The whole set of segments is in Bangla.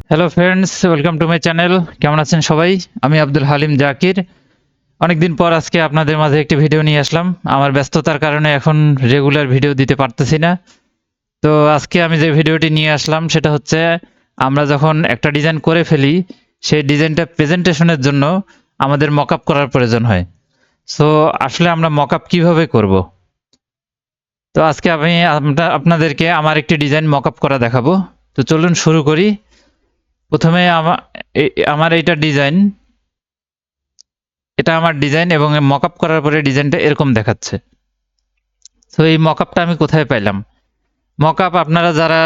Hello friends, welcome to my channel. কেমন আছেন সবাই? আমি আব্দুল হালিম জাকির। অনেকদিন পর আজকে আপনাদের মাঝে একটি ভিডিও নিয়ে আসলাম। আমার ব্যস্ততার কারণে এখন রেগুলার ভিডিও দিতে পারতেছি না। তো আজকে আমি যে ভিডিওটি নিয়ে আসলাম সেটা হচ্ছে, আমরা যখন একটা ডিজাইন করে ফেলি, সেই ডিজাইনটা প্রেজেন্টেশনের জন্য আমাদের মকআপ করার প্রয়োজন হয়। সো আসলে আমরা মকআপ কিভাবে করব? তো আজকে আমি আপনাদেরকে আমার একটি ডিজাইন মকআপ করা দেখাবো। তো চলুন শুরু করি। প্রথমে আমার এইটা ডিজাইন, এটা আমার ডিজাইন এবং মকআপ করার পরে ডিজাইনটা এরকম দেখাচ্ছে। তো এই মকআপটা আমি কোথায় পাইলাম? মকআপ আপনারা যারা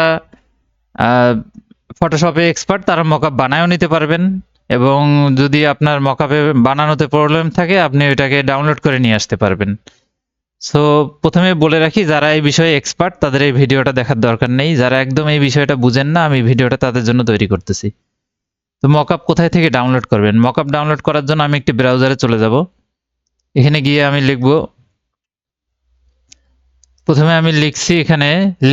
ফটোশপে এক্সপার্ট তারা মকআপ বানায়ও নিতে পারবেন, এবং যদি আপনার মকআপে বানানোতে প্রবলেম থাকে আপনি ওইটাকে ডাউনলোড করে নিয়ে আসতে পারবেন। সো প্রথমে বলে রাখি, যারা এই বিষয়ে এক্সপার্ট তাদের এই ভিডিওটা দেখার দরকার নেই। যারা একদম এই বিষয়টা বুঝেন না, আমি ভিডিওটা তাদের জন্য তৈরি করতেছি। তো মকআপ কোথায় থেকে ডাউনলোড করবেন? মকআপ ডাউনলোড করার জন্য আমি একটি ব্রাউজারে চলে যাব। এখানে গিয়ে আমি লিখব, প্রথমে আমি লিখছি এখানে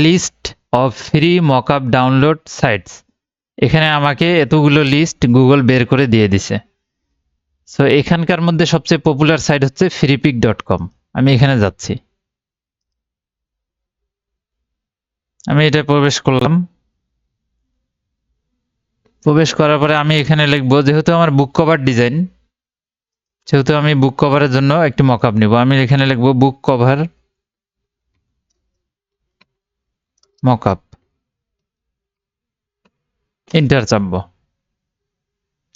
list of free mockup download sites. এখানে আমাকে এতগুলো লিস্ট গুগল বের করে দিয়ে দিছে। সো এখানকার মধ্যে সবচেয়ে পপুলার সাইট হচ্ছে freepik.com। আমি এখানে যাচ্ছি, আমি এটা প্রবেশ করলাম। প্রবেশ করার পরে আমি এখানে লিখবো, যেহেতু আমার বুক কভার ডিজাইন, সেহেতু আমি বুক কভারের জন্য একটি মকআপ নিব। আমি এখানে লিখবো বুক কভার মকআপ, এন্টার চাপবো।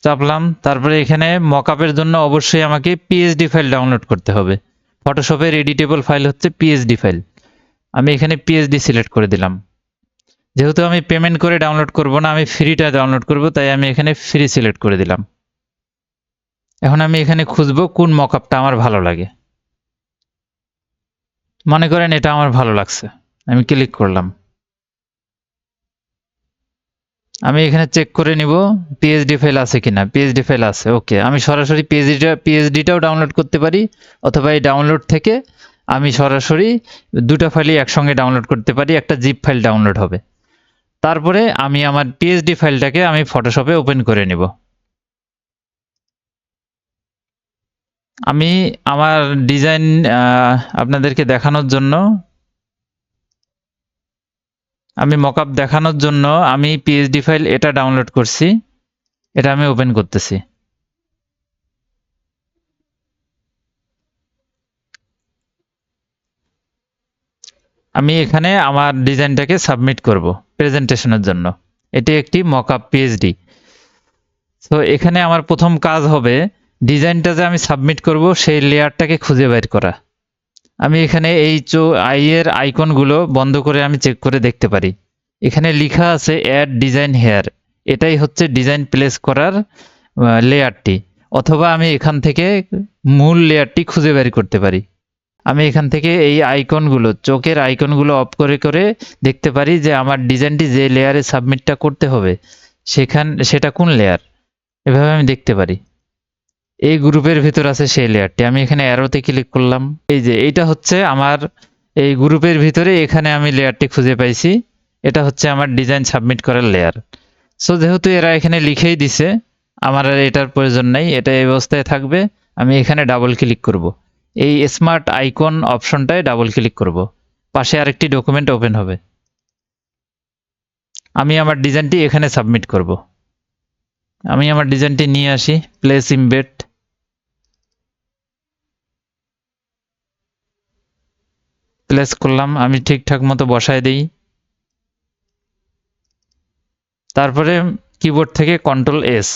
চাপলাম, তারপরে এখানে মকআপের জন্য অবশ্যই আমাকে পিএসডি ফাইল ডাউনলোড করতে হবে। ফটোশপের এডিটেবল ফাইল হচ্ছে পিএসডি ফাইল। আমি এখানে পিএসডি সিলেক্ট করে দিলাম। যেহেতু আমি পেমেন্ট করে ডাউনলোড করব না, আমি ফ্রিটা ডাউনলোড করব, তাই আমি এখানে ফ্রি সিলেক্ট করে দিলাম। এখন আমি এখানে খুঁজবো কোন মকআপটা আমার ভালো লাগে। মনে করেন এটা আমার ভালো লাগছে, আমি ক্লিক করলাম। আমি এখানে চেক করে নিব পিএইচডি ফাইল আছে কিনা। পিএইচডি ফাইল আছে, ওকে। আমি সরাসরি পিএইচডিটাও ডাউনলোড করতে পারি, অথবা এই ডাউনলোড থেকে আমি সরাসরি দুটো ফাইলই একসঙ্গে ডাউনলোড করতে পারি, একটা জিপ ফাইল ডাউনলোড হবে। তারপরে আমি আমার পিএইচডি ফাইলটাকে আমি ফটোশপে ওপেন করে নিব। আমি আমার ডিজাইন আপনাদেরকে দেখানোর জন্য, আমি মকআপ দেখানোর জন্য আমি পিএইচডি ফাইল এটা ডাউনলোড করছি, এটা আমি ওপেন করতেছি। আমি এখানে আমার ডিজাইনটাকে সাবমিট করব প্রেজেন্টেশনের জন্য। এটি একটি মকআপ পিএইচডি। তো এখানে আমার প্রথম কাজ হবে ডিজাইনটা যে আমি সাবমিট করব সেই লেয়ারটাকে খুঁজে বের করা। আমি এখানে এই এর আইকনগুলো বন্ধ করে আমি চেক করে দেখতে পারি। এখানে লেখা আছে অ্যাড ডিজাইন হেয়ার, এটাই হচ্ছে ডিজাইন প্লেস করার লেয়ারটি। অথবা আমি এখান থেকে মূল লেয়ারটি খুঁজে বের করতে পারি। আমি এখান থেকে এই আইকনগুলো, চোখের আইকনগুলো অফ করে করে দেখতে পারি যে আমার ডিজাইনটি যে লেয়ারে সাবমিটটা করতে হবে সেটা কোন লেয়ার। এভাবে আমি দেখতে পারি এই গ্রুপের ভিতর আছে সেই লেয়ারটি। আমি এখানে অ্যারোতে ক্লিক করলাম। এই যে এইটা হচ্ছে আমার এই গ্রুপের ভিতরে, এখানে আমি লেয়ারটি খুঁজে পাইছি। এটা হচ্ছে আমার ডিজাইন সাবমিট করার লেয়ার। সো যেহেতু এরা এখানে লিখেই দিছে, আমার আর এটার প্রয়োজন নাই, এটা এই অবস্থায় থাকবে। আমি এখানে ডাবল ক্লিক করব, এই স্মার্ট আইকন অপশনটায় ডাবল ক্লিক করব। পাশে আরেকটি ডকুমেন্ট ওপেন হবে। আমি আমার ডিজাইনটি এখানে সাবমিট করব। আমি আমার ডিজাইনটি নিয়ে আসি, প্লেস ইমবেড, প্লেস করলাম। আমি ঠিকঠাক মতো বসায় দিই। তারপরে কিবোর্ড থেকে কন্ট্রোল এস।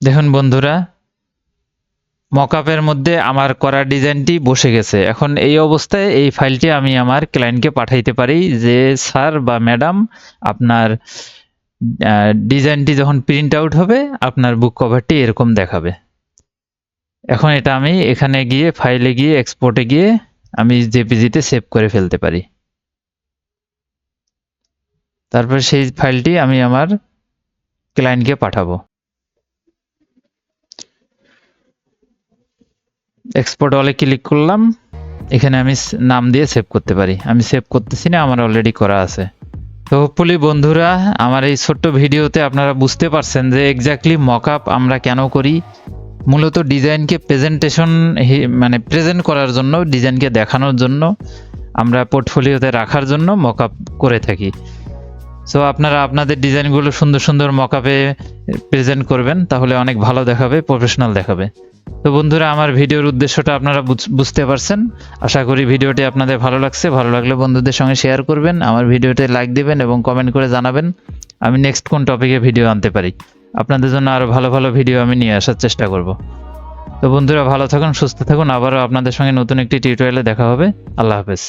দেখুন বন্ধুরা, মকআপের মধ্যে আমার করা ডিজাইনটি বসে গেছে। এখন এই অবস্থায় এই ফাইলটি আমি আমার ক্লায়েন্টকে পাঠাইতে পারি যে স্যার বা ম্যাডাম, আপনার ডিজাইনটি যখন প্রিন্ট আউট হবে আপনার বুক কভারটি এরকম দেখাবে। এখন এটা আমি এখানে গিয়ে ফাইলে গিয়ে এক্সপোর্টে গিয়ে আমি জেপিজিতে সেভ করে ফেলতে পারি। তারপর সেই ফাইলটি আমি আমার ক্লায়েন্টকে পাঠাবো। এক্সপোর্ট অলে ক্লিক করলাম। এখানে আমি নাম দিয়ে সেভ করতে পারি। আমি সেভ করতেছি না, আমার অলরেডি করা আছে। তো হোপফুলি বন্ধুরা আমার এই ছোট্ট ভিডিওতে আপনারা বুঝতে পারছেন যে এক্স্যাক্টলি মকআপ আমরা কেন করি। মূলত ডিজাইনকে মানে প্রেজেন্ট করার জন্য, ডিজাইনকে দেখানোর জন্য, আমরা পোর্টফোলিওতে রাখার জন্য মকআপ করে থাকি। সো আপনারা আপনাদের ডিজাইনগুলো সুন্দর সুন্দর মকআপে প্রেজেন্ট করবেন, তাহলে অনেক ভালো দেখাবে, প্রফেশনাল দেখাবে। তো বন্ধুরা আমার ভিডিওর উদ্দেশ্যটা আপনারা বুঝতে পারছেন। আশা করি ভিডিওটি আপনাদের ভালো লাগছে। ভালো লাগলে বন্ধুদের সঙ্গে শেয়ার করবেন, আমার ভিডিওতে লাইক দিবেন এবং কমেন্ট করে জানাবেন আমি নেক্সট কোন টপিকে ভিডিও আনতে পারি। আপনাদের জন্য আরো ভালো ভালো ভিডিও আমি নিয়ে আসার চেষ্টা করব। তো বন্ধুরা ভালো থাকুন, সুস্থ থাকুন। আবারও আপনাদের সঙ্গে নতুন একটি টিউটোরিয়ালে দেখা হবে। আল্লাহ হাফেজ।